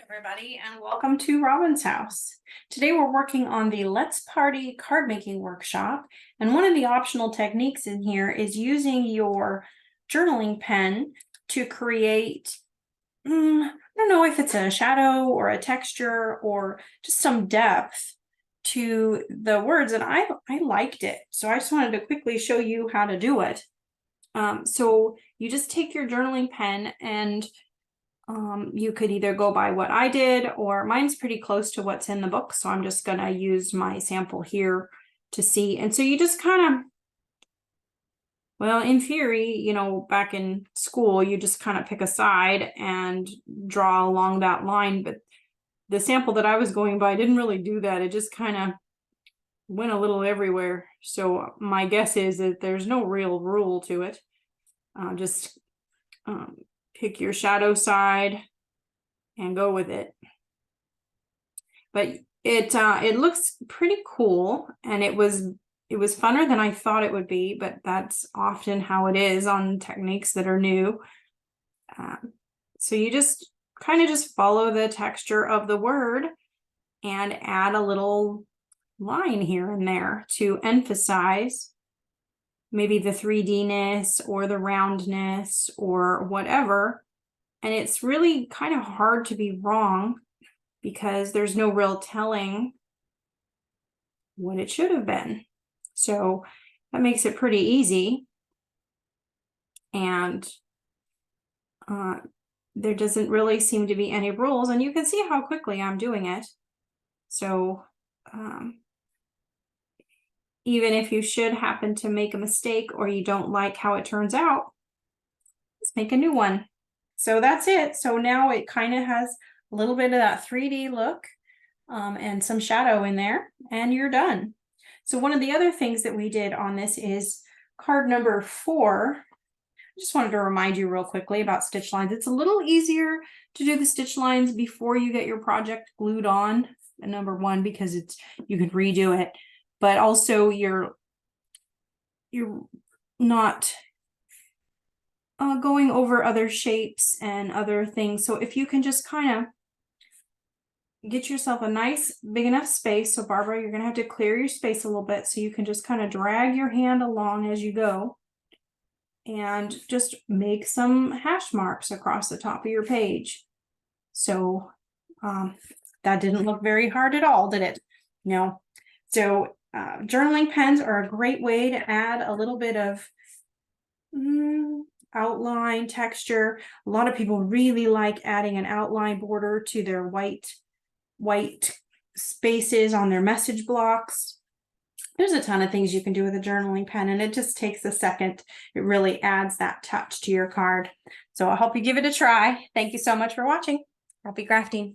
Everybody, and welcome to Robin's house. Today we're working on the Let's Party card making workshop, and one of the optional techniques in here is using your journaling pen to create I don't know if it's a shadow or a texture or just some depth to the words, and I liked it, so I just wanted to quickly show you how to do it. So you just take your journaling pen and you could either go by what I did, or mine's pretty close to what's in the book, so I'm just gonna use my sample here to see. And so you just kind of, well, in theory, you know, back in school, you just kind of pick a side and draw along that line, but the sample that I was going by didn't really do that. It just kind of went a little everywhere. So my guess is that there's no real rule to it. Just pick your shadow side and go with it. But it looks pretty cool, and it was funner than I thought it would be, but that's often how it is on techniques that are new. So you just kind of just follow the texture of the word and add a little line here and there to emphasize maybe the 3D-ness or the roundness or whatever. And it's really kind of hard to be wrong because there's no real telling what it should have been. So that makes it pretty easy. And there doesn't really seem to be any rules, and you can see how quickly I'm doing it. So even if you should happen to make a mistake or you don't like how it turns out, let's make a new one. So that's it. So now it kind of has a little bit of that 3D look and some shadow in there, and you're done. So one of the other things that we did on this is card number 4. I just wanted to remind you real quickly about stitch lines. It's a little easier to do the stitch lines before you get your project glued on, number one, because you can redo it, but also you're not going over other shapes and other things. So if you can just kind of get yourself a nice big enough space. So Barbara, you're gonna have to clear your space a little bit so you can just kind of drag your hand along as you go and just make some hash marks across the top of your page. So that didn't look very hard at all, did it? No. So journaling pens are a great way to add a little bit of outline texture. A lot of people really like adding an outline border to their white spaces on their message blocks. There's a ton of things you can do with a journaling pen, and it just takes a second. It really adds that touch to your card. So I hope you give it a try. Thank you so much for watching. Happy crafting.